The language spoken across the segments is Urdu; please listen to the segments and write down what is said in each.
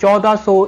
1400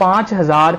5000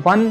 1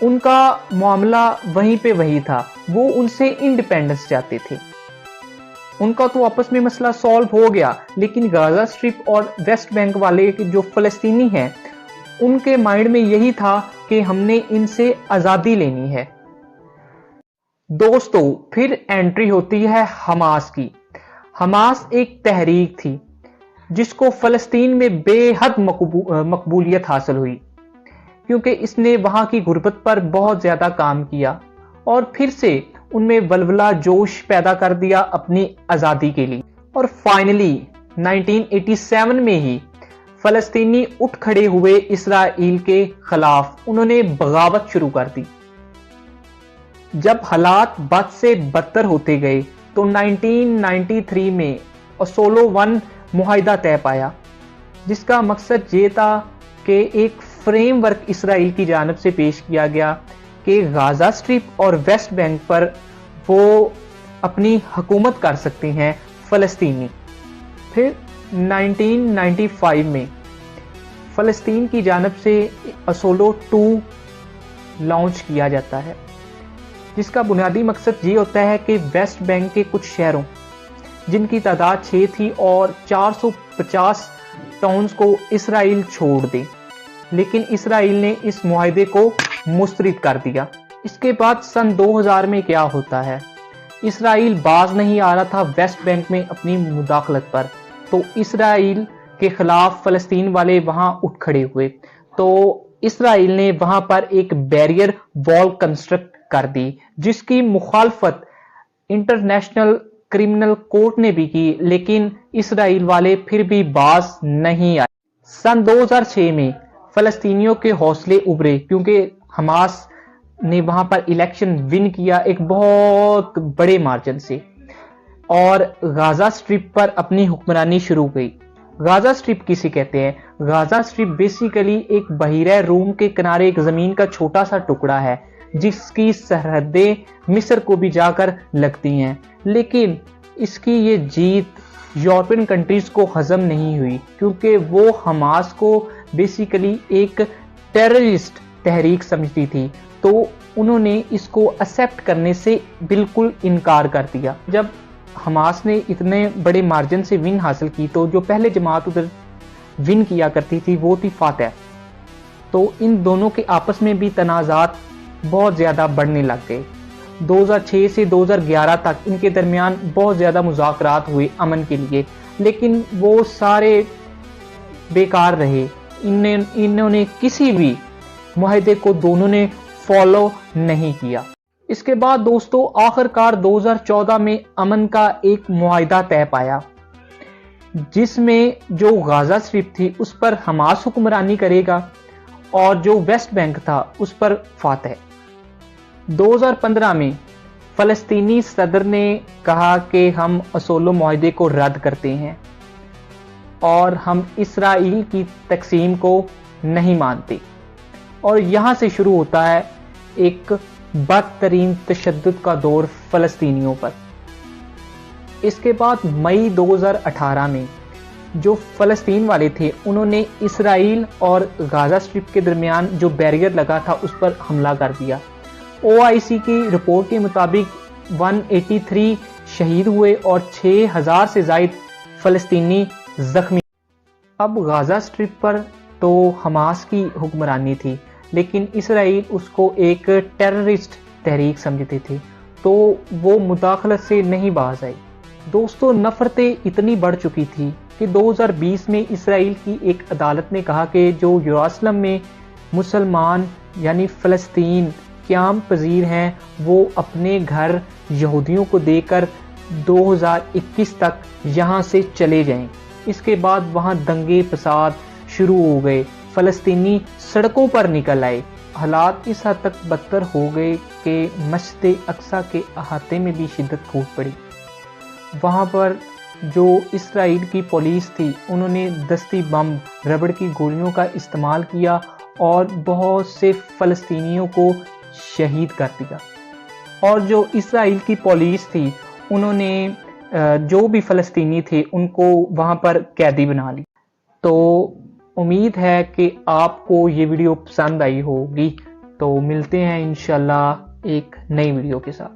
ان کا معاملہ وہیں پہ وہی تھا، وہ ان سے انڈیپینڈنس چاہتے تھے۔ ان کا تو آپس میں مسئلہ سالو ہو گیا، لیکن غازہ اسٹرپ اور ویسٹ بینک والے جو فلسطینی ہیں ان کے مائنڈ میں یہی تھا کہ ہم نے ان سے آزادی لینی ہے۔ دوستو پھر انٹری ہوتی ہے حماس کی۔ حماس ایک تحریک تھی جس کو فلسطین میں بے حد مقبولیت حاصل ہوئی، کیونکہ اس نے وہاں کی غربت پر بہت زیادہ کام کیا اور پھر سے ان میں ولولہ جوش پیدا کر دیا اپنی آزادی کے لیے۔ اور فائنلی 1987 میں ہی فلسطینی اٹھ کھڑے ہوئے اسرائیل کے خلاف، انہوں نے بغاوت شروع کر دی۔ جب حالات بد سے بدتر ہوتے گئے تو 1993 میں اوسلو 1 معاہدہ طے پایا، جس کا مقصد یہ تھا کہ ایک فریم ورک اسرائیل کی جانب سے پیش کیا گیا کہ غازہ اسٹرپ اور ویسٹ بینک پر وہ اپنی حکومت کر سکتے ہیں فلسطینی۔ پھر 1995 میں فلسطین کی جانب سے اوسلو 2 لانچ کیا جاتا ہے، جس کا بنیادی مقصد یہ ہوتا ہے کہ ویسٹ بینک کے کچھ شہروں جن کی تعداد 6 تھی اور 450 ٹاؤنز کو اسرائیل چھوڑ دے، لیکن اسرائیل نے اس معاہدے کو مسترد کر دیا۔ اس کے بعد سن 2000 میں کیا ہوتا ہے، اسرائیل باز نہیں آ رہا تھا ویسٹ بینک میں اپنی مداخلت پر، تو اسرائیل کے خلاف فلسطین والے وہاں اٹھ کھڑے ہوئے، تو اسرائیل نے وہاں پر ایک بیریئر وال کنسٹرکٹ کر دی، جس کی مخالفت انٹرنیشنل کرمنل کورٹ نے بھی کی، لیکن اسرائیل والے پھر بھی باز نہیں آئے۔ سن 2006 میں فلسطینیوں کے حوصلے ابھرے، کیونکہ حماس نے وہاں پر الیکشن ون کیا ایک بہت بڑے مارجن سے، اور غازہ اسٹرپ پر اپنی حکمرانی شروع گئی۔ غازہ اسٹرپ کسے کہتے ہیں؟ غازہ اسٹرپ بیسیکلی ایک بحیرہ روم کے کنارے ایک زمین کا چھوٹا سا ٹکڑا ہے جس کی سرحدیں مصر کو بھی جا کر لگتی ہیں، لیکن اس کی یہ جیت یورپین کنٹریز کو ہضم نہیں ہوئی، کیونکہ وہ حماس کو بیسیکلی ایک ٹیررسٹ تحریک سمجھتی تھی، تو انہوں نے اس کو ایکسپٹ کرنے سے بالکل انکار کر دیا۔ جب حماس نے اتنے بڑے مارجن سے ون حاصل کی تو جو پہلے جماعت ادھر ون کیا کرتی تھی وہ تھی فاتح، تو ان دونوں کے آپس میں بھی تنازعات بہت زیادہ بڑھنے لگ گئے۔ 2006 سے 2011 تک ان کے درمیان بہت زیادہ مذاکرات ہوئے امن کے لیے، لیکن وہ سارے بیکار رہے، انہوں نے کسی بھی معاہدے کو دونوں نے فالو نہیں کیا۔ اس کے بعد دوستو آخر کار 2014 میں امن کا ایک معاہدہ طے پایا، جس میں جو غازہ اسٹرپ تھی اس پر حماس حکمرانی کرے گا اور جو ویسٹ بینک تھا اس پر فاتح۔ 2015 میں فلسطینی صدر نے کہا کہ ہم اوسلو معاہدے کو رد کرتے ہیں اور ہم اسرائیل کی تقسیم کو نہیں مانتے، اور یہاں سے شروع ہوتا ہے ایک بدترین تشدد کا دور فلسطینیوں پر۔ اس کے بعد مئی 2018 میں جو فلسطین والے تھے انہوں نے اسرائیل اور غازہ اسٹرپ کے درمیان جو بیریئر لگا تھا اس پر حملہ کر دیا۔ OIC کی رپورٹ کے مطابق 183 شہید ہوئے اور 6000 سے زائد فلسطینی زخمی۔ اب غازہ اسٹرپ پر تو حماس کی حکمرانی تھی، لیکن اسرائیل اس کو ایک ٹیررسٹ تحریک سمجھتے تھے، تو وہ مداخلت سے نہیں باز آئی۔ دوستو نفرتیں اتنی بڑھ چکی تھی کہ 2020 میں اسرائیل کی ایک عدالت نے کہا کہ جو یروشلم میں مسلمان یعنی فلسطین قیام پذیر ہیں وہ اپنے گھر یہودیوں کو دے کر 2021 تک یہاں سے چلے جائیں۔ اس کے بعد وہاں دنگے فساد شروع ہو گئے، فلسطینی سڑکوں پر نکل آئے، حالات اس حد تک بدتر ہو گئے کہ مسجد اقصی کے احاطے میں بھی شدت پھوٹ پڑی۔ وہاں پر جو اسرائیل کی پولیس تھی انہوں نے دستی بم، ربڑ کی گولیوں کا استعمال کیا اور بہت سے فلسطینیوں کو شہید کر دیا، اور جو اسرائیل کی پولیس تھی انہوں نے جو بھی فلسطینی تھے ان کو وہاں پر قیدی بنا لی۔ تو امید ہے کہ آپ کو یہ ویڈیو پسند آئی ہوگی۔ تو ملتے ہیں انشاءاللہ ایک نئی ویڈیو کے ساتھ.